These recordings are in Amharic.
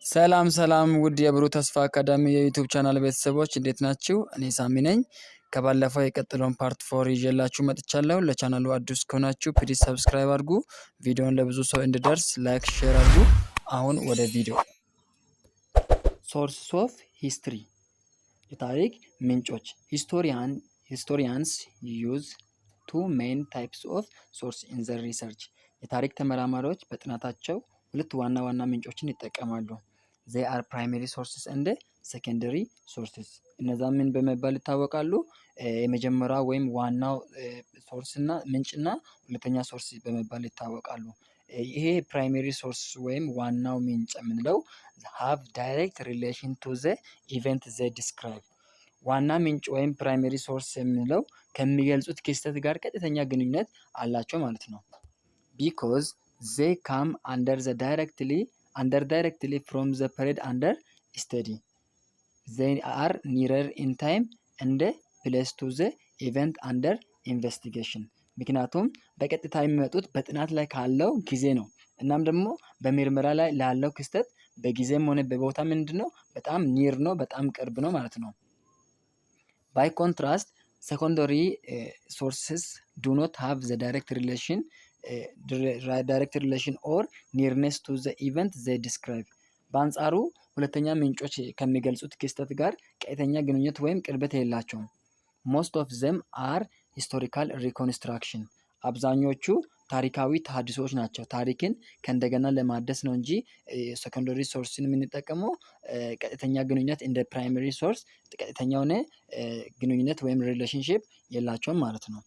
ሰላም ሰላም ውድ የብሩህ ተስፋ አካዳሚ የዩቲዩብ ቻናል ቤተሰቦች እንዴት ናችሁ? እኔ ሳሚ ነኝ። ከባለፈው የቀጠለውን ፓርት 4 ይዤላችሁ መጥቻለሁ። ለቻናሉ አዲስ ከሆናችሁ ፕሊዝ ሰብስክራይብ አድርጉ። ቪዲዮውን ለብዙ ሰው እንዲደርስ ላይክ፣ ሼር አድርጉ። አሁን ወደ ቪዲዮ። ሶርስስ ኦፍ ሂስትሪ፣ የታሪክ ምንጮች። ሂስቶሪያንስ ዩዝ ቱ ሜን ታይፕስ ኦፍ ሶርስ ኢን ዘ ሪሰርች። የታሪክ ተመራማሪዎች በጥናታቸው ሁለት ዋና ዋና ምንጮችን ይጠቀማሉ። they are primary sources and secondary sources። እነዛ ምን በመባል ይታወቃሉ? የመጀመሪያው ወይም ዋናው ሶርስ እና ምንጭና ሁለተኛ ሶርስ በመባል ይታወቃሉ። ይሄ ፕራይመሪ ሶርስ ወይም ዋናው ምንጭ የምንለው have direct relation to the event they describe። ዋና ምንጭ ወይም ፕራይመሪ ሶርስ የምንለው ከሚገልጹት ክስተት ጋር ቀጥተኛ ግንኙነት አላቸው ማለት ነው። because they come under directly from the period under study. They are nearer in time and place to the event under investigation. ምክንያቱም በቀጥታ የሚመጡት በጥናት ላይ ካለው ጊዜ ነው። እናም ደግሞ በምርመራ ላይ ላለው ክስተት በጊዜም ሆነ በቦታ ምንድነው በጣም ኒር ነው፣ በጣም ቅርብ ነው ማለት ነው። by contrast secondary sources do not have the direct relation or nearness to the event they describe። በአንጻሩ ሁለተኛ ምንጮች ከሚገልጹት ክስተት ጋር ቀጥተኛ ግንኙነት ወይም ቅርበት የላቸውም። most of them are historical reconstruction። አብዛኞቹ ታሪካዊ ተሐድሶች ናቸው። ታሪክን ከእንደገና ለማደስ ነው እንጂ ሰከንደሪ ሶርስን የምንጠቀመው ቀጥተኛ ግንኙነት እንደ ፕራይመሪ ሶርስ ቀጥተኛ ሆነ ግንኙነት ወይም ሪሌሽንሺፕ የላቸውም ማለት ነው።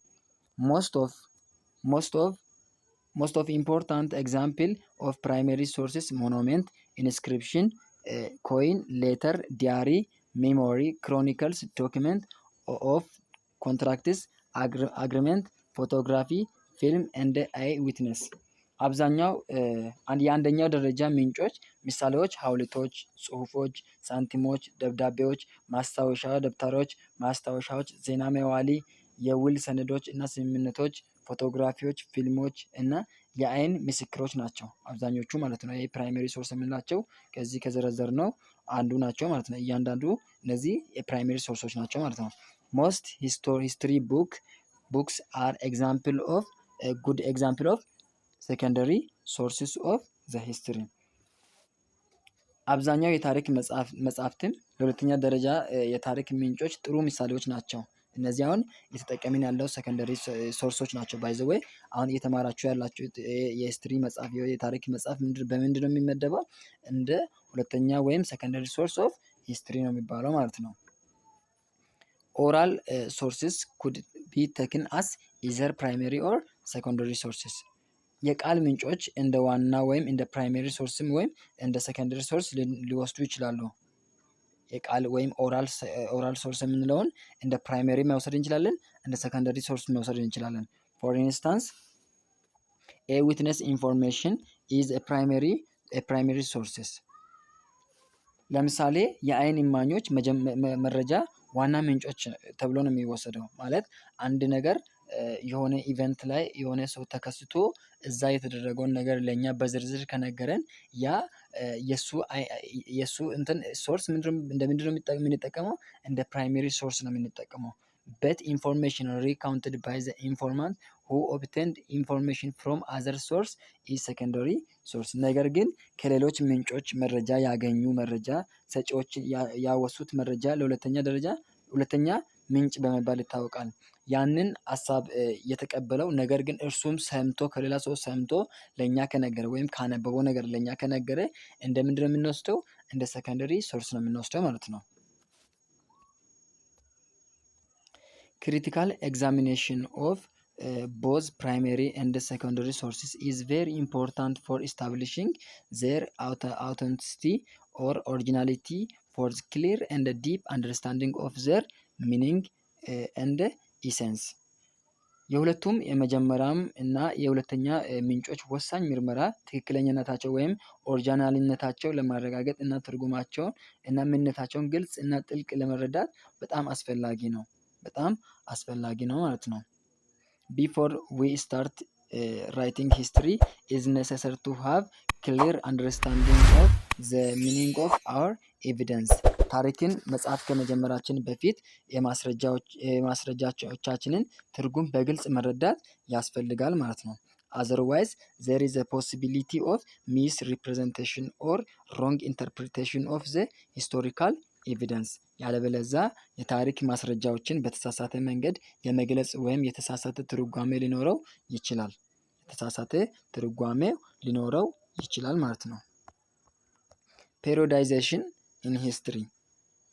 most of important example of primary sources monument, inscription, coin, letter, diary, memory, chronicles, document of contracts, agreement, photography, film and eye witness። አብዛኛው የአንደኛው ደረጃ ምንጮች ምሳሌዎች ሐውልቶች፣ ጽሁፎች፣ ሳንቲሞች፣ ደብዳቤዎች፣ ማስታወሻ ደብተሮች፣ ማስታወሻዎች፣ ዜና መዋዕል፣ የውል ሰነዶች እና ስምምነቶች፣ ፎቶግራፊዎች፣ ፊልሞች እና የአይን ምስክሮች ናቸው አብዛኞቹ ማለት ነው። ይሄ ፕራይመሪ ሶርስ የምንላቸው ከዚህ ከዘረዘርነው አንዱ ናቸው ማለት ነው። እያንዳንዱ እነዚህ የፕራይመሪ ሶርሶች ናቸው ማለት ነው። most history books are good example of secondary sources of the history። አብዛኛው የታሪክ መጽሐፍትም ለሁለተኛ ደረጃ የታሪክ ምንጮች ጥሩ ምሳሌዎች ናቸው። እነዚህ አሁን እየተጠቀምን ያለው ሰከንደሪ ሶርሶች ናቸው። ባይ ዘ ዌይ አሁን እየተማራችሁ ያላችሁ የሂስትሪ መጽሐፍ የታሪክ መጽሐፍ በምንድን ነው የሚመደበው? እንደ ሁለተኛ ወይም ሰከንደሪ ሶርስ ኦፍ ሂስትሪ ነው የሚባለው ማለት ነው። ኦራል ሶርስስ ኩድ ቢ ተክን አስ ኢዘር ፕራይመሪ ኦር ሰከንደሪ ሶርስስ። የቃል ምንጮች እንደ ዋና ወይም እንደ ፕራይመሪ ሶርስም ወይም እንደ ሰከንደሪ ሶርስ ሊወስዱ ይችላሉ። የቃል ወይም ኦራል ሶርስ የምንለውን እንደ ፕራይመሪ መውሰድ እንችላለን፣ እንደ ሰከንደሪ ሶርስ መውሰድ እንችላለን። for instance a witness information is a primary sources። ለምሳሌ የአይን እማኞች መረጃ ዋና ምንጮች ተብሎ ነው የሚወሰደው። ማለት አንድ ነገር የሆነ ኢቨንት ላይ የሆነ ሰው ተከስቶ እዛ የተደረገውን ነገር ለኛ በዝርዝር ከነገረን ያ የሱ እንትን ሶርስ ምንድነው የምንጠቀመው? እንደ ፕራይመሪ ሶርስ ነው የምንጠቀመው። but information recounted by the informant who obtained information from other source is secondary source። ነገር ግን ከሌሎች ምንጮች መረጃ ያገኙ መረጃ ሰጪዎች ያወሱት መረጃ ሁለተኛ ምንጭ በመባል ይታወቃል። ያንን ሐሳብ የተቀበለው ነገር ግን እርሱም ሰምቶ ከሌላ ሰው ሰምቶ ለኛ ከነገረ ወይም ካነበበው ነገር ለኛ ከነገረ እንደምንድነው የምንወስደው? እንደ ሰከንደሪ ሶርስ ነው የምንወስደው ማለት ነው። critical examination of both primary and secondary sources is very important for establishing their authenticity or originality for clear and deep understanding of their meaning and essence። የሁለቱም የመጀመሪያም እና የሁለተኛ ምንጮች ወሳኝ ምርመራ ትክክለኛነታቸው ወይም ኦሪጂናልነታቸው ለማረጋገጥ እና ትርጉማቸውን እና ምንነታቸውን ግልጽ እና ጥልቅ ለመረዳት በጣም አስፈላጊ ነው ማለት ነው። before we start writing history is necessary to have ክሊር አንደርስታንዲንግ ኦፍ ዘ ሚኒንግ ኦፍ አወር ኤቪደንስ። ታሪክን መጽሐፍ ከመጀመራችን በፊት የማስረጃዎቻችንን ትርጉም በግልጽ መረዳት ያስፈልጋል ማለት ነው። አዘርዋይዝ ዘር ኢዝ a possibility of misrepresentation or wrong interpretation of the historical evidence። ያለበለዛ የታሪክ ማስረጃዎችን በተሳሳተ መንገድ የመግለጽ ወይም የተሳሳተ ትርጓሜ ሊኖረው ይችላል። ማለት ነው። ፔሪዮዳይዜሽን ኢን ሂስትሪ።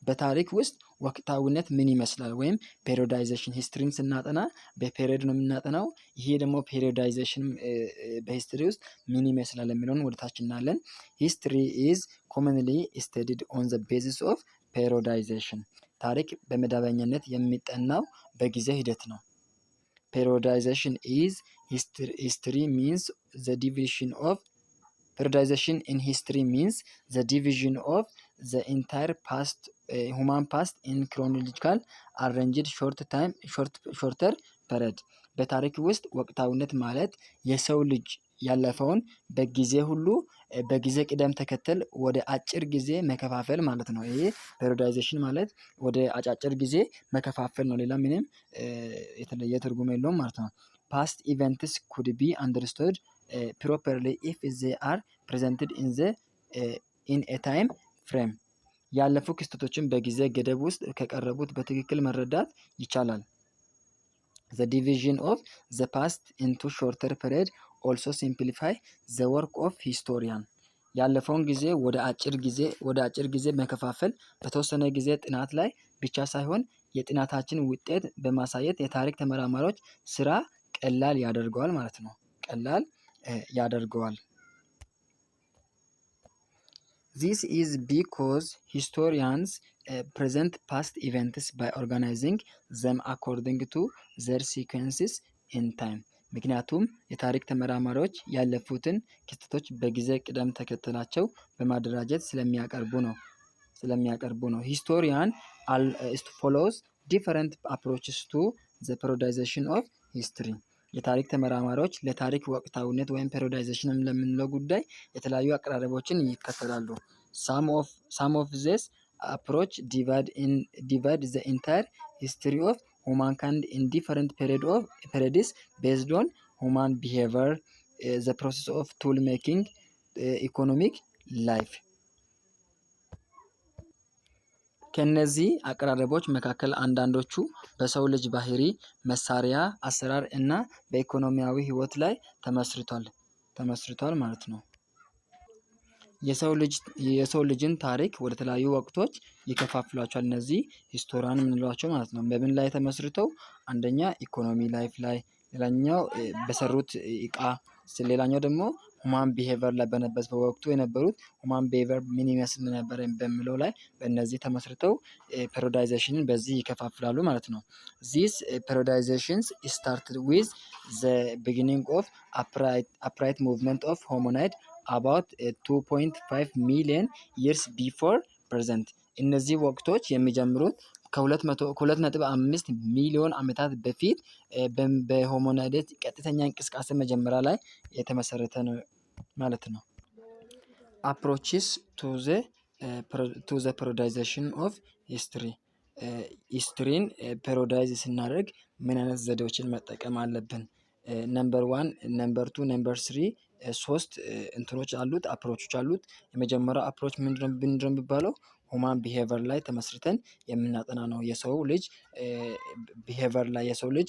በታሪክ ውስጥ ወቅታዊነት ምን ይመስላል? ወይም ፔሪዮዳይዜሽን ሂስትሪን ስናጠና በፔሪዮድ ነው የምናጠናው። ይሄ ደግሞ ፔሪዮዳይዜሽን በሂስትሪ ውስጥ ምን ይመስላል የሚለውን ወደታች እናያለን። ሂስትሪ ኢዝ ኮመንሊ ስተዲድ ኦን ዘ ቤዚስ ኦፍ ፔሪዮዳይዜሽን። ታሪክ በመደበኛነት የሚጠናው በጊዜ ሂደት ነው። ፔሪዮዳይዜሽን ኢዝ ሂስትሪ ሚንስ ዘ ዲቪዥን ኦፍ ፔሪዮዳይዜሽን ኢን ሂስትሪ ሚንስ ዘ ዲቪዥን ኦፍ ዘ ኢንታየር ፓስት ሁማን ፓስት ኢን ክሮኖሎጂካል አሬንጅድ ሾርተር ፐሬድ። በታሪክ ውስጥ ወቅታዊነት ማለት የሰው ልጅ ያለፈውን በጊዜ ሁሉ በጊዜ ቅደም ተከተል ወደ አጭር ጊዜ መከፋፈል ማለት ነው። ይሄ ፔሪዮዳይዜሽን ማለት ወደ አጫጭር ጊዜ መከፋፈል ነው። ሌላ ምንም የተለየ ትርጉም የለውም ማለት ነው። ፓስት ኢቨንትስ ኩድ ቢ አንደርስቱድ ፕሮፐርሊ ኢፍ they are presented in a time frame። ያለፉ ክስተቶችን በጊዜ ገደብ ውስጥ ከቀረቡት በትክክል መረዳት ይቻላል። The division of the past into shorter period also simplify the work of historian። ያለፈውን ጊዜ ወደ አጭር ጊዜ መከፋፈል በተወሰነ ጊዜ ጥናት ላይ ብቻ ሳይሆን የጥናታችን ውጤት በማሳየት የታሪክ ተመራማሪዎች ስራ ቀላል ያደርገዋል ማለት ነው። This is because historians present past events by organizing them according to their sequences in time። ምክንያቱም የታሪክ ተመራማሪዎች ያለፉትን ክስተቶች በጊዜ ቅደም ተከተላቸው በማደራጀት ስለሚያቀርቡ ነው። Historian follows different approaches to the periodization of history። የታሪክ ተመራማሪዎች ለታሪክ ወቅታዊነት ወይም ፔሪዮዳይዜሽን ለምንለው ጉዳይ የተለያዩ አቀራረቦችን ይከተላሉ። Some of this approach divide the entire history of humankind in different periods based on human behavior, the process of tool making, economic life። ከነዚህ አቀራረቦች መካከል አንዳንዶቹ በሰው ልጅ ባህሪ፣ መሳሪያ አሰራር እና በኢኮኖሚያዊ ህይወት ላይ ተመስርቷል ማለት ነው። የሰው ልጅን ታሪክ ወደ ተለያዩ ወቅቶች ይከፋፍሏቸዋል። እነዚህ ሂስቶሪያን የምንሏቸው ማለት ነው። በምን ላይ ተመስርተው? አንደኛ ኢኮኖሚ ላይፍ ላይ፣ ሌላኛው በሰሩት እቃ፣ ሌላኛው ደግሞ ሁማን ቢሄቨር ላይ በወቅቱ የነበሩት ሁማን ቢሄቨር ምን ይመስል ነበር በሚለው ላይ በእነዚህ ተመስርተው ፔሪዮዳይዜሽንን በዚህ ይከፋፍላሉ ማለት ነው። These periodizations started with the beginning of upright movement of hominid about 2.5 million years before present። እነዚህ ወቅቶች የሚጀምሩት ከ2.5 ሚሊዮን ዓመታት በፊት በሆሞናይድስ ቀጥተኛ እንቅስቃሴ መጀመሪያ ላይ የተመሰረተ ነው ማለት ነው። Approaches to the periodization of history። ሂስትሪን ፔሪዮዳይዝ ስናደርግ ምን አይነት ዘዴዎችን መጠቀም አለብን? ነምበር 1 ነምበር 2 ነምበር 3 ሶስት እንትኖች አሉት፣ አፕሮቾች አሉት። የመጀመሪያው አፕሮች ምንድነው የሚባለው? ሁማን ቢሄቨር ላይ ተመስርተን የምናጠና ነው። የሰው ልጅ ቢሄቨር ላይ የሰው ልጅ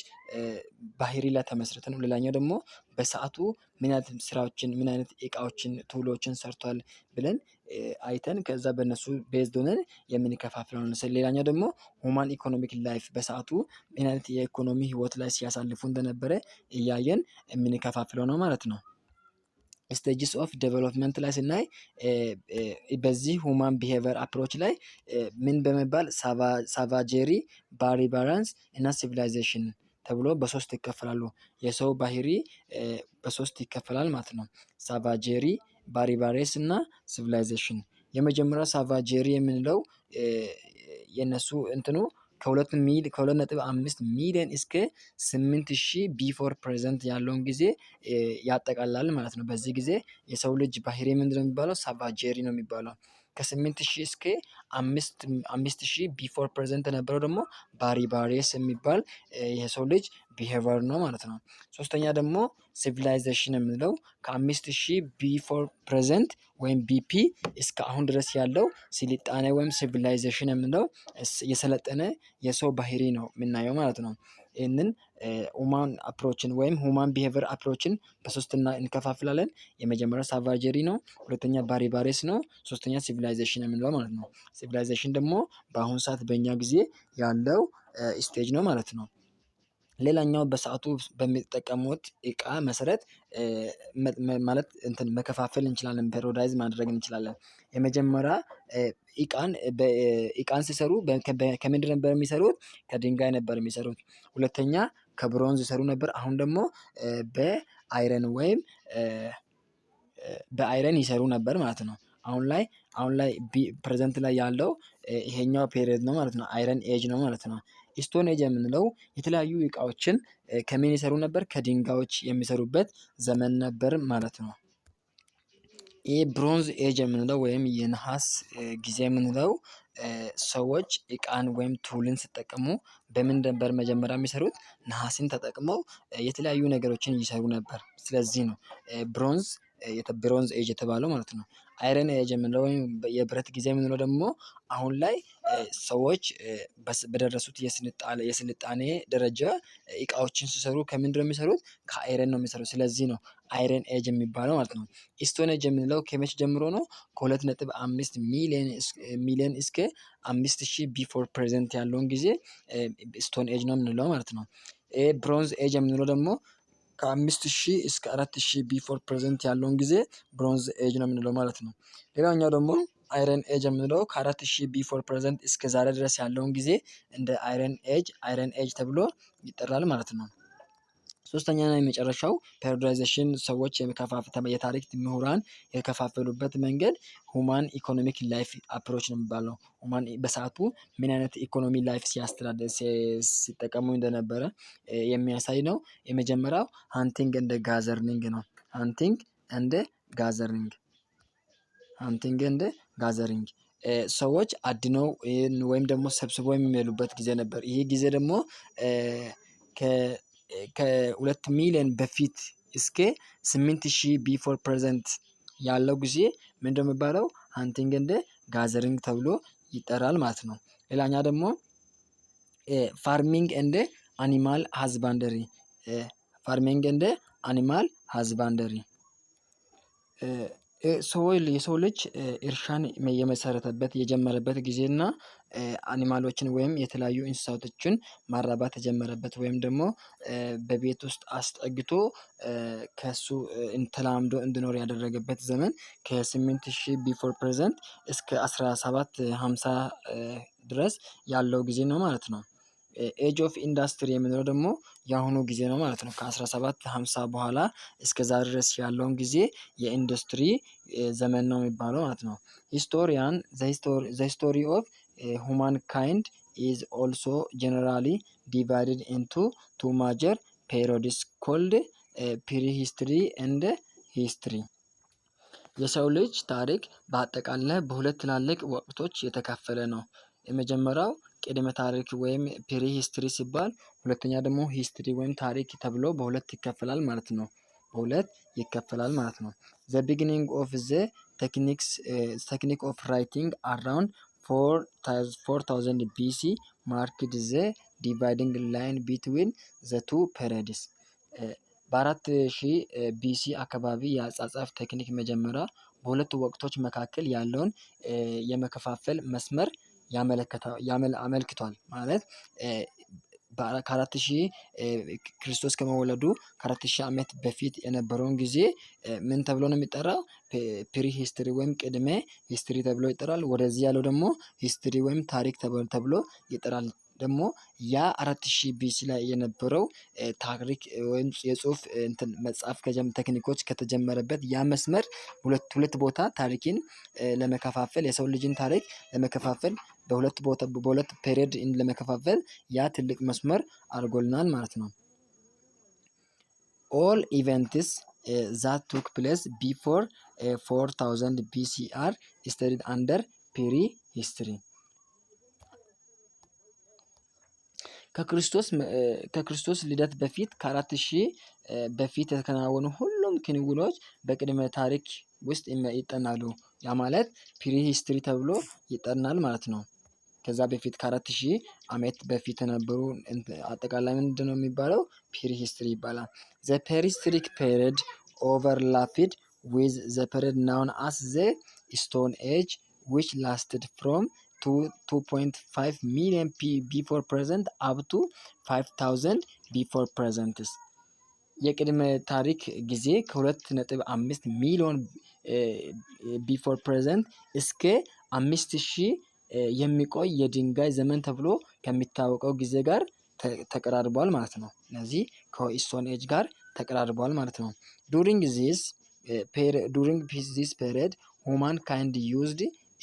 ባህሪ ላይ ተመስርተን ነው። ሌላኛው ደግሞ በሰዓቱ ምን አይነት ስራዎችን ምን አይነት እቃዎችን ቱሎችን ሰርቷል ብለን አይተን ከዛ በእነሱ ቤዝድ ሆነን የምንከፋፍለው ነው። ሌላኛው ደግሞ ሁማን ኢኮኖሚክ ላይፍ በሰዓቱ ምን አይነት የኢኮኖሚ ህይወት ላይ ሲያሳልፉ እንደነበረ እያየን የምንከፋፍለው ነው ማለት ነው። ስቴጅስ ኦፍ ዴቨሎፕመንት ላይ ስናይ በዚህ ሁማን ቢሄቨር አፕሮች ላይ ምን በመባል ሳቫጀሪ፣ ባርባራንስ እና ሲቪላይዜሽን ተብሎ በሶስት ይከፈላሉ። የሰው ባህሪ በሶስት ይከፈላል ማለት ነው። ሳቫጀሪ፣ ባርባሬስ እና ሲቪላይዜሽን። የመጀመሪያው ሳቫጀሪ የምንለው የነሱ እንትኑ ከ2.5 ሚሊዮን እስከ 8000 ቢፎር ፕሬዘንት ያለውን ጊዜ ያጠቃልላል ማለት ነው። በዚህ ጊዜ የሰው ልጅ ባህሪ ምንድን ነው የሚባለው? ሳቫጀሪ ነው የሚባለው። ከ8000 እስከ 5000 ቢፎር ፕሬዘንት የነበረው ደግሞ ባሪባሪየስ የሚባል የሰው ልጅ ቢሄቨር ነው ማለት ነው። ሶስተኛ ደግሞ ሲቪላይዜሽን የምንለው ከ5000 ቢፎር ፕሬዘንት ወይም ቢፒ እስከ አሁን ድረስ ያለው ስልጣኔ ወይም ሲቪላይዜሽን የምንለው የሰለጠነ የሰው ባህሪ ነው የምናየው ማለት ነው። ይህንን ሁማን አፕሮችን ወይም ሁማን ቢሄቨር አፕሮችን በሶስትና እንከፋፍላለን። የመጀመሪያው ሳቫጀሪ ነው፣ ሁለተኛ ባሪባሬስ ነው፣ ሶስተኛ ሲቪላይዜሽን የምንለው ማለት ነው። ሲቪላይዜሽን ደግሞ በአሁኑ ሰዓት በእኛ ጊዜ ያለው ስቴጅ ነው ማለት ነው። ሌላኛው በሰዓቱ በሚጠቀሙት እቃ መሰረት ማለት እንትን መከፋፈል እንችላለን፣ ፔሮዳይዝ ማድረግ እንችላለን። የመጀመሪያ እቃን ሲሰሩ ከምንድን ነበር የሚሰሩት? ከድንጋይ ነበር የሚሰሩት። ሁለተኛ ከብሮንዝ ይሰሩ ነበር። አሁን ደግሞ በአይረን ወይም በአይረን ይሰሩ ነበር ማለት ነው። አሁን ላይ ፕሬዘንት ላይ ያለው ይሄኛው ፔሪየድ ነው ማለት ነው። አይረን ኤጅ ነው ማለት ነው። ስቶን ኤጅ የምንለው የተለያዩ እቃዎችን ከምን ይሰሩ ነበር? ከድንጋዮች የሚሰሩበት ዘመን ነበር ማለት ነው። ይህ ብሮንዝ ኤጅ የምንለው ወይም የነሐስ ጊዜ የምንለው ሰዎች እቃን ወይም ቱልን ሲጠቀሙ በምን ነበር መጀመሪያ የሚሰሩት? ነሐስን ተጠቅመው የተለያዩ ነገሮችን ይሰሩ ነበር። ስለዚህ ነው ብሮንዝ ኤጅ የተባለው ማለት ነው። አይረን ኤጅ የምንለው ወይም የብረት ጊዜ የምንለው ደግሞ አሁን ላይ ሰዎች በደረሱት የስልጣኔ ደረጃ እቃዎችን ሲሰሩ ከምንድን ነው የሚሰሩት? ከአይረን ነው የሚሰሩት። ስለዚህ ነው አይረን ኤጅ የሚባለው ማለት ነው። ስቶን ኤጅ የምንለው ከመቼ ጀምሮ ነው? ከ2.5 ሚሊዮን እስከ 5000 ቢፎር ፕሬዘንት ያለውን ጊዜ ስቶን ኤጅ ነው የምንለው ማለት ነው። ብሮንዝ ኤጅ የምንለው ደግሞ ከ5000 እስከ 4000 ቢፎር ፕሬዘንት ያለውን ጊዜ ብሮንዝ ኤጅ ነው የምንለው ማለት ነው። ሌላኛው ደግሞ አይረን ኤጅ የምንለው ከ4000 ቢፎር ፕሬዘንት እስከ ዛሬ ድረስ ያለውን ጊዜ እንደ አይረን ኤጅ ተብሎ ይጠራል ማለት ነው። ሶስተኛ እና የመጨረሻው ፔሪዮዳይዜሽን ሰዎች የታሪክ ምሁራን የከፋፈሉበት መንገድ ሁማን ኢኮኖሚክ ላይፍ አፕሮች ነው የሚባለው። ሁማን በሰዓቱ ምን አይነት ኢኮኖሚ ላይፍ ሲጠቀሙ እንደነበረ የሚያሳይ ነው። የመጀመሪያው ሃንቲንግ እንደ ጋዘርኒንግ ነው። ሃንቲንግ እንደ ጋዘሪንግ ሰዎች አድነው ወይም ደግሞ ሰብስበው የሚበሉበት ጊዜ ነበር። ይሄ ጊዜ ደግሞ ከ2 ሚሊዮን በፊት እስከ 8000 ቢፎር ፕሬዘንት ያለው ጊዜ ምንድነው የሚባለው? ሃንቲንግ እንደ ጋዘሪንግ ተብሎ ይጠራል ማለት ነው። ሌላኛ ደግሞ ፋርሚንግ እንደ አኒማል ሃዝባንደሪ የሰው ልጅ እርሻን የጀመረበት ጊዜ እና አኒማሎችን ወይም የተለያዩ እንስሳቶችን ማራባት የጀመረበት ወይም ደግሞ በቤት ውስጥ አስጠግቶ ከእሱ ተላምዶ እንዲኖር ያደረገበት ዘመን ከ8000 ቢፎር ፕሬዘንት እስከ 1750 ድረስ ያለው ጊዜ ነው ማለት ነው። ኤጅ ኦፍ ኢንዱስትሪ የምንለው ደግሞ የአሁኑ ጊዜ ነው ማለት ነው። ከ1750 በኋላ እስከዛ ድረስ ያለውን ጊዜ የኢንዱስትሪ ዘመን ነው የሚባለው ማለት ነው። ሂስቶሪያን ዘ ሂስቶሪ ኦፍ ሁማን ካይንድ ኢዝ ኦልሶ ጀነራሊ ዲቫይድድ ኢንቱ ቱ ማጀር ፔሪዮድስ ኮልድ ፕሪ ሂስትሪ ኤንድ ሂስትሪ። የሰው ልጅ ታሪክ በአጠቃላይ በሁለት ትላልቅ ወቅቶች የተከፈለ ነው። የመጀመሪያው ቅድመ ታሪክ ወይም ፕሪ ሂስትሪ ሲባል፣ ሁለተኛ ደግሞ ሂስትሪ ወይም ታሪክ ተብሎ በሁለት ይከፈላል ማለት ነው። ዘ ቢጊኒንግ ኦፍ ዘ ቴክኒክ ኦፍ ራይቲንግ አራውንድ 4000 ቢሲ ማርክድ ዘ ዲቫይዲንግ ላይን ቢትዊን ዘ ቱ ፔሪድስ። በ4000 ቢሲ አካባቢ የአጻጻፍ ቴክኒክ መጀመሪያ በሁለቱ ወቅቶች መካከል ያለውን የመከፋፈል መስመር አመልክቷል። ማለት ከ4000 ክርስቶስ ከመወለዱ ከ4000 ዓመት በፊት የነበረውን ጊዜ ምን ተብሎ ነው የሚጠራው? ፕሪ ሂስትሪ ወይም ቅድመ ሂስትሪ ተብሎ ይጠራል። ወደዚህ ያለው ደግሞ ሂስትሪ ወይም ታሪክ ተብሎ ይጠራል። ደግሞ ያ 4000 ቢሲ ላይ የነበረው ታሪክ ወይም የጽሁፍ መጽሐፍ ቴክኒኮች ከተጀመረበት ያ መስመር ሁለት ቦታ ታሪክን ለመከፋፈል የሰው ልጅን ታሪክ ለመከፋፈል በሁለት ፔሪድ ለመከፋፈል ያ ትልቅ መስመር አድርጎልናል ማለት ነው። ኦል ኢቨንትስ that took place before 4000 BC are studied under prehistory. ከክርስቶስ ልደት በፊት ከ4000 በፊት የተከናወኑ ሁሉም ክንውኖች በቅድመ ታሪክ ውስጥ ይጠናሉ። ያ ማለት ፕሪ ሂስትሪ ተብሎ ይጠናል ማለት ነው። ከዛ በፊት ከ4000 ዓመት በፊት የነበሩ አጠቃላይ ምንድን ነው የሚባለው? ፕሪ ሂስትሪ ይባላል። ዘ ፕሪሂስትሪክ ፔሪድ overlapped with the period known as the Stone Age, which lasted from 2.5 million before present up to 5000 before present. የቅድመ ታሪክ ጊዜ ከ2.5 ሚሊዮን ቢፎር ፕሬዘንት እስከ 5000 የሚቆይ የድንጋይ ዘመን ተብሎ ከሚታወቀው ጊዜ ጋር ተቀራርቧል ማለት ነው። እነዚህ ከስቶን ኤጅ ጋር ተቀራርቧል ማለት ነው። during this period humankind used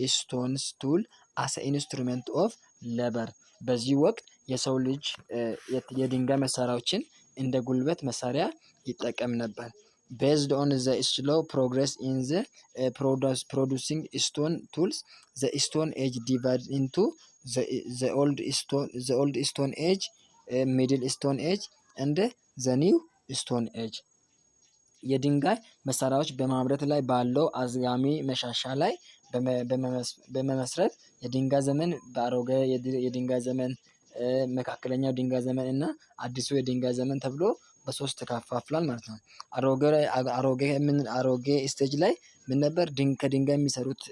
stone tool as an instrument of labor. በዚህ ወቅት የሰው ልጅ የድንጋይ መሳሪያዎችን እንደ ጉልበት መሳሪያ ይጠቀም ነበር። based on the slow progress in the producing stone tools, the stone age divided into the old stone age, middle stone age and the new stone age. የድንጋይ መሳሪያዎች በማምረት ላይ ባለው አዝጋሚ መሻሻል ላይ በመመስረት የድንጋይ ዘመን በአሮጌ የድንጋይ ዘመን፣ መካከለኛው ድንጋይ ዘመን እና አዲሱ የድንጋይ ዘመን ተብሎ በሶስት ተከፋፍሏል ማለት ነው። አሮጌ ስቴጅ ላይ ምን ነበር? ከድንጋይ የሚሰሩት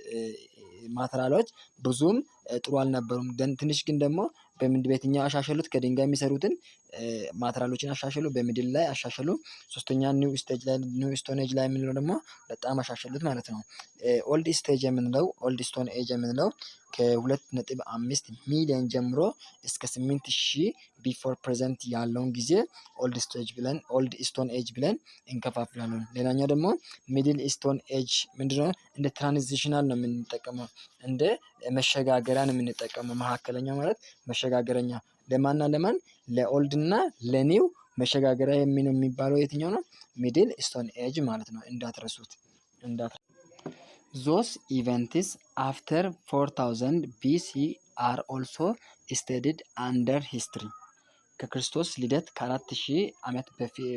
ማቴሪያሎች ብዙም ጥሩ አልነበሩም። ትንሽ ግን ደግሞ በየትኛው አሻሸሉት? ከድንጋይ የሚሰሩትን ማቴሪያሎችን አሻሸሉ፣ በሚድል ላይ አሻሸሉ። ሶስተኛ ኒው ስቶን ኤጅ ላይ የምንለው ደግሞ በጣም አሻሸሉት ማለት ነው። ኦልድ ስቶን ኤጅ የምንለው ከ2.5 ሚሊዮን ጀምሮ እስከ 8000 ቢፎር ፕሬዘንት ያለውን ጊዜ ኦልድ ስቶን ኤጅ ብለን እንከፋፍላለን። ሌላኛው ደግሞ ሚድል ስቶን ኤጅ ምንድነው? እንደ ትራንዚሽናል ነው የምንጠቀመው፣ እንደ መሸጋገሪያ ነው የምንጠቀመው። መካከለኛው ማለት መሸጋገረኛ ለማንና ለማን? ለኦልድ እና ለኒው መሸጋገሪያ የሚባለው የትኛው ነው? ሚድል ስቶን ኤጅ ማለት ነው። እንዳትረሱት። Those events after 4000 BC are also studied under history. ከክርስቶስ ልደት ከ4000 ዓመት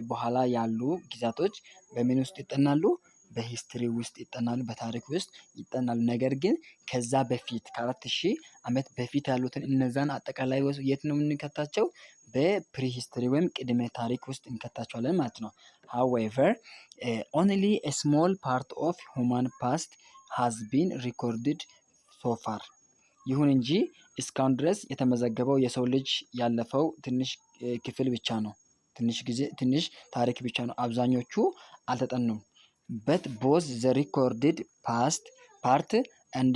በኋላ ያሉ ጊዜያቶች በምን ውስጥ ይጠናሉ? በሂስትሪ ውስጥ ይጠናሉ፣ በታሪክ ውስጥ ይጠናሉ። ነገር ግን ከዛ በፊት ከ4000 ዓመት በፊት ያሉትን እነዛን አጠቃላይ የት ነው የምንከታቸው? በፕሪሂስትሪ ወይም ቅድመ ታሪክ ውስጥ እንከታቸዋለን ማለት ነው። however only a small part of human past has been recorded so far. ይሁን እንጂ እስካሁን ድረስ የተመዘገበው የሰው ልጅ ያለፈው ትንሽ ክፍል ብቻ ነው። ትንሽ ታሪክ ብቻ ነው። አብዛኞቹ አልተጠኑም። but both the recorded past part and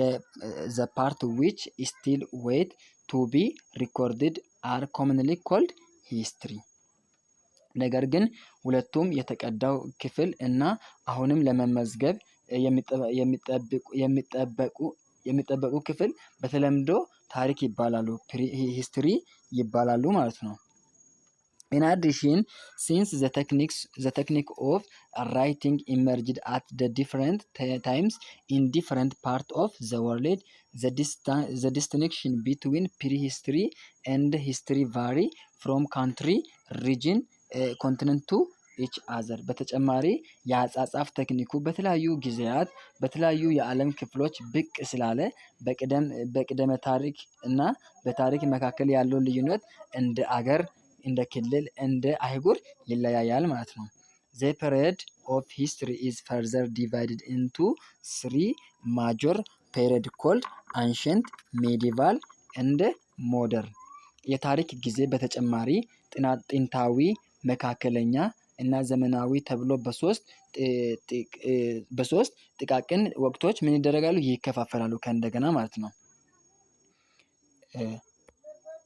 the part which still wait to be recorded are commonly called history. ነገር ግን ሁለቱም የተቀዳው ክፍል እና አሁንም ለመመዝገብ የሚጠበቁ ክፍል በተለምዶ ታሪክ ይባላሉ፣ ሂስትሪ ይባላሉ ማለት ነው። In addition, since the technique of writing emerged at the different times in different parts of the world, the distinction between prehistory and history vary from country, region, continent to each other. በተጨማሪ የአጻጻፍ ቴክኒኩ በተለያዩ ጊዜያት በተለያዩ የዓለም ክፍሎች ብቅ ስላለ በቅደመ ታሪክ እና በታሪክ መካከል ያለው ልዩነት እንደ አገር፣ እንደ ክልል፣ እንደ አህጉር ይለያያል ማለት ነው። The period of history is further divided into 3 major periods called ancient, medieval and modern. የታሪክ ጊዜ በተጨማሪ ጥንታዊ፣ መካከለኛ እና ዘመናዊ ተብሎ በሶስት ጥቃቅን ወቅቶች ምን ይደረጋሉ? ይከፋፈላሉ። ከእንደገና ማለት ነው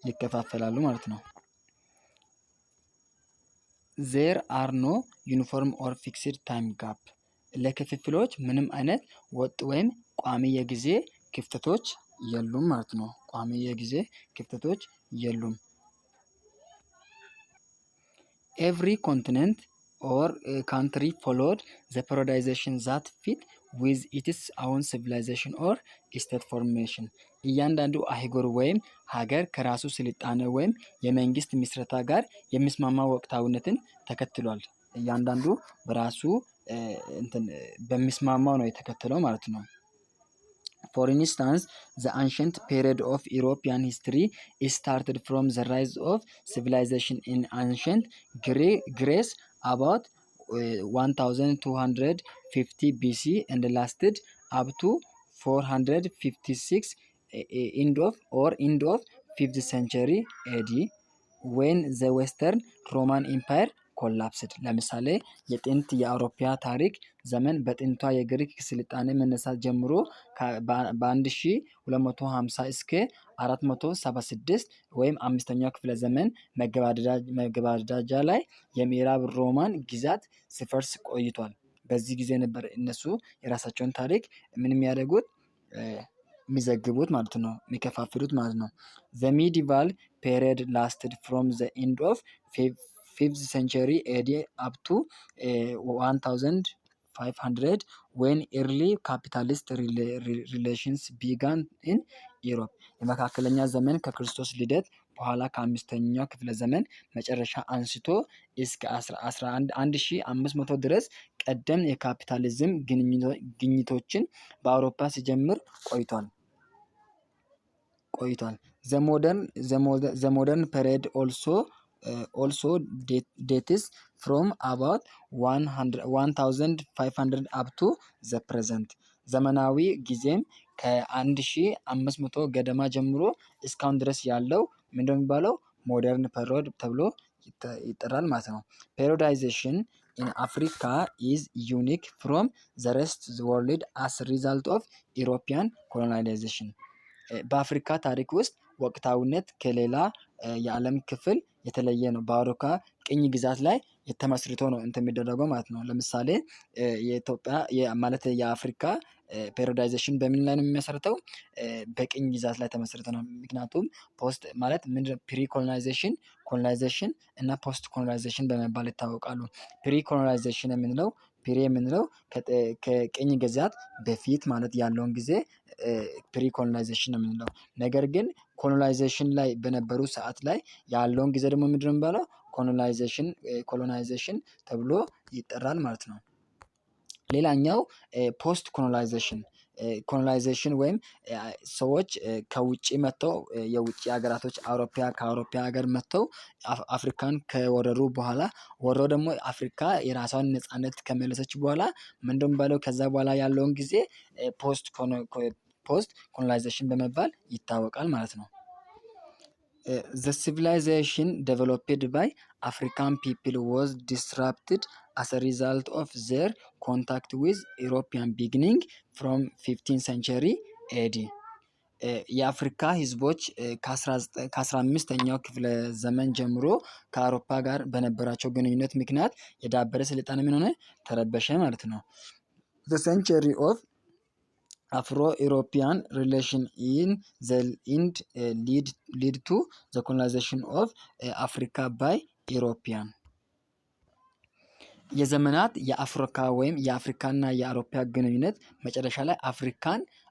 ይከፋፈላሉ ማለት ነው። There are no uniform or fixed time gap. ለክፍፍሎች ምንም አይነት ወጥ ወይም ቋሚ የጊዜ ክፍተቶች የሉም ማለት ነው። ቋሚ የጊዜ ክፍተቶች የሉም። Every continent or country followed the periodization that fit with its own civilization or state formation. እያንዳንዱ አህጉር ወይም ሀገር ከራሱ ስልጣኔ ወይም የመንግስት ምስረታ ጋር የሚስማማ ወቅታዊነትን ተከትሏል። እያንዳንዱ በራሱ በሚስማማው ነው የተከተለው ማለት ነው። For instance, the ancient period of European history started from the rise of civilization in ancient Greece about 1250 BC and lasted up to 456 end of 5th century AD when the Western Roman Empire ኮላፕስድ። ለምሳሌ የጥንት የአውሮፓ ታሪክ ዘመን በጥንቷ የግሪክ ስልጣኔ መነሳት ጀምሮ በ1250 እስከ 476 ወይም 5ኛው ክፍለ ዘመን መገባደጃ ላይ የምዕራብ ሮማን ግዛት ሲፈርስ ቆይቷል። በዚህ ጊዜ ነበር እነሱ የራሳቸውን ታሪክ ምን የሚያደርጉት የሚዘግቡት ማለት ነው፣ የሚከፋፍሉት ማለት ነው። The medieval period lasted from the end of 5th century AD up to 1500 when early capitalist relations began in Europe. የመካከለኛ ዘመን ከክርስቶስ ልደት በኋላ ከ5ኛው ክፍለ ዘመን መጨረሻ አንስቶ እስከ 1500 ድረስ ቀደም የካፒታሊዝም ግኝቶችን በአውሮፓ ሲጀምር ቆይቷል። The modern period also dates from about 1500 up to the present. ዘመናዊ ጊዜም ከ1500 ገደማ ጀምሮ እስካሁን ድረስ ያለው ምንድነው የሚባለው? ሞደርን ፔሪዮድ ተብሎ ይጠራል ማለት ነው። ፔሪዮዳይዜሽን in Africa is unique from the rest of the world as a result of European colonization. በአፍሪካ ታሪክ ውስጥ ወቅታዊነት ከሌላ የዓለም ክፍል የተለየ ነው። በአውሮፓ ቅኝ ግዛት ላይ የተመስርቶ ነው የሚደረገው ማለት ነው። ለምሳሌ የኢትዮጵያ ማለት የአፍሪካ ፔሪዮዳይዜሽን በምን ላይ ነው የሚመሰረተው? በቅኝ ግዛት ላይ ተመስርቶ ነው። ምክንያቱም ፖስት ማለት ምንድነው? ፕሪ ኮሎናይዜሽን፣ ኮሎናይዜሽን እና ፖስት ኮሎናይዜሽን በመባል ይታወቃሉ። ፕሪ ኮሎናይዜሽን የምንለው ከቅኝ ግዛት በፊት ማለት ያለውን ጊዜ ፕሪ ኮሎናይዜሽን ነው የምንለው። ነገር ግን ኮሎናይዜሽን ላይ በነበሩ ሰዓት ላይ ያለውን ጊዜ ደግሞ ምንድነው የሚባለው? ኮሎናይዜሽን ተብሎ ይጠራል ማለት ነው። ሌላኛው ፖስት ኮሎናይዜሽን ወይም ሰዎች ከውጭ መጥተው የውጭ ሀገራቶች ከአውሮፓ ሀገር መጥተው አፍሪካን ከወረሩ በኋላ ወረው ደግሞ አፍሪካ የራሷን ነፃነት ከመለሰች በኋላ ምንድነው የሚባለው? ከዛ በኋላ ያለውን ጊዜ ፖስት ኮሎናይዜሽን በመባል ይታወቃል ማለት ነው። The civilization developed by African people was disrupted as a result of their contact with European beginning from 15th century AD. የአፍሪካ ህዝቦች ከ15ኛው ክፍለ ዘመን ጀምሮ ከአውሮፓ ጋር በነበራቸው ግንኙነት ምክንያት የዳበረ ስልጣኔ ምን ሆነ? ተረበሸ ማለት ነው። The century of Afro-European relation in the end lead to the colonization of Africa by European. የዘመናት የአፍሪካ ወይም የአፍሪካና የአውሮፓ ግንኙነት መጨረሻ ላይ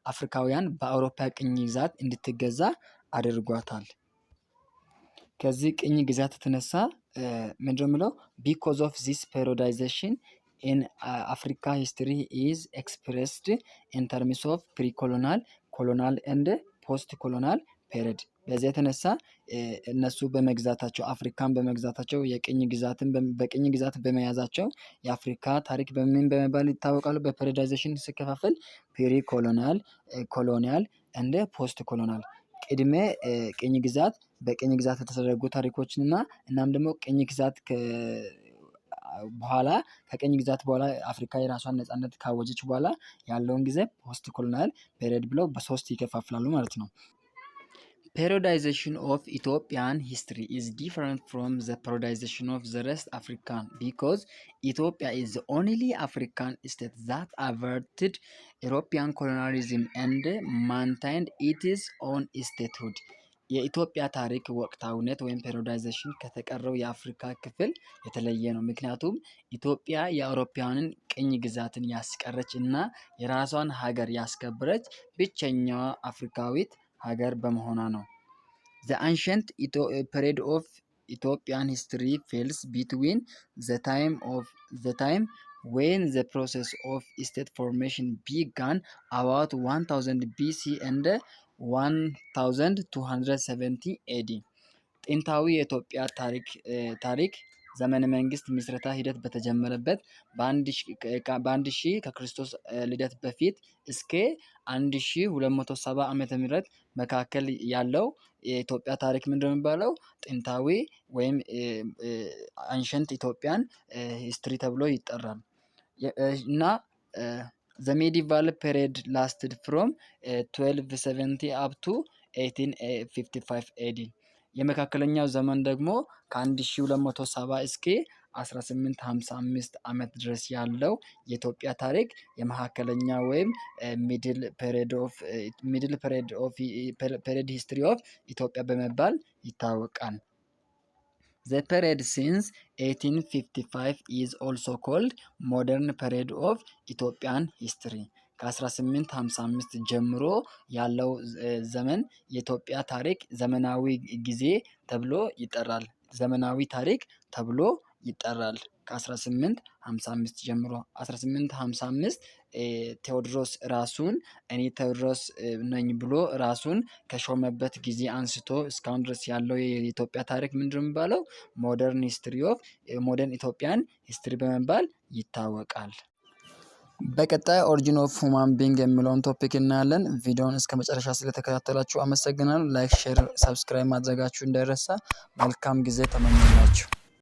አፍሪካውያን በአውሮፓ ቅኝ ግዛት እንድትገዛ አድርጓታል። ከዚህ ቅኝ ግዛት የተነሳ ምንድነው የሚለው? because of this periodization in Africa history is expressed in terms of pre-colonial, colonial and post-colonial period. በዚህ የተነሳ እነሱ በመግዛታቸው አፍሪካን በመግዛታቸው በቅኝ ግዛት በመያዛቸው የአፍሪካ ታሪክ በምን በመባል ይታወቃሉ? በፔሪዮዳይዜሽን ሲከፋፈል ፕሪ ኮሎኒያል፣ ኮሎኒያል እንደ ፖስት ኮሎኒያል። ቅድመ ቅኝ ግዛት፣ በቅኝ ግዛት የተደረጉ ታሪኮችን እና እናም ደግሞ ቅኝ ግዛት በኋላ ከቅኝ ግዛት በኋላ አፍሪካ የራሷን ነፃነት ካወጀች በኋላ ያለውን ጊዜ ፖስት ኮሎኒያል ፔሪዮድ ብለው በሶስት ይከፋፍላሉ ማለት ነው። periodization of Ethiopian history is different from the periodization of the rest African because Ethiopia is the only African state that averted European colonialism and maintained its own statehood. የኢትዮጵያ ታሪክ ወቅታዊነት ወይም ፔሪዮዳይዜሽን ከተቀረው የአፍሪካ ክፍል የተለየ ነው። ምክንያቱም ኢትዮጵያ የአውሮፓውያንን ቅኝ ግዛትን ያስቀረች እና የራሷን ሀገር ያስከበረች ብቸኛዋ አፍሪካዊት ሀገር በመሆኗ ነው። The ancient period of Ethiopian history falls between the time when the process of state formation began about 1000 BC and 1270 AD. ጥንታዊ የኢትዮጵያ ታሪክ ዘመነ መንግስት ምስረታ ሂደት በተጀመረበት በአንድ ሺህ ከክርስቶስ ልደት በፊት እስከ 1270 ዓመተ ምህረት መካከል ያለው የኢትዮጵያ ታሪክ ምንድነው የሚባለው? ጥንታዊ ወይም አንሸንት ኢትዮጵያን ሂስትሪ ተብሎ ይጠራል። እና the medieval period lasted from 1270 up to 1855 AD. የመካከለኛው ዘመን ደግሞ ከ1270 እስከ 1855 ዓመት ድረስ ያለው የኢትዮጵያ ታሪክ የመካከለኛ ወይም ሚድል ፔሪድ ሂስትሪ ኦፍ ኢትዮጵያ በመባል ይታወቃል። The period since 1855 is also called modern period of Ethiopian history. ከ1855 ጀምሮ ያለው ዘመን የኢትዮጵያ ታሪክ ዘመናዊ ጊዜ ተብሎ ይጠራል። ዘመናዊ ታሪክ ተብሎ ይጠራል። ከ1855 ጀምሮ 1855 ቴዎድሮስ ራሱን እኔ ቴዎድሮስ ነኝ ብሎ ራሱን ከሾመበት ጊዜ አንስቶ እስካሁን ድረስ ያለው የኢትዮጵያ ታሪክ ምንድነው የሚባለው? ሞደርን ኢትዮጵያን ሂስትሪ በመባል ይታወቃል። በቀጣይ ኦሪጂን ኦፍ ሁማን ቢንግ የሚለውን ቶፒክ እናያለን። ቪዲዮውን እስከ መጨረሻ ስለተከታተላችሁ አመሰግናለሁ። ላይክ፣ ሼር፣ ሰብስክራይብ ማድረጋችሁ እንዳይረሳ። መልካም ጊዜ ተመኘላችሁ።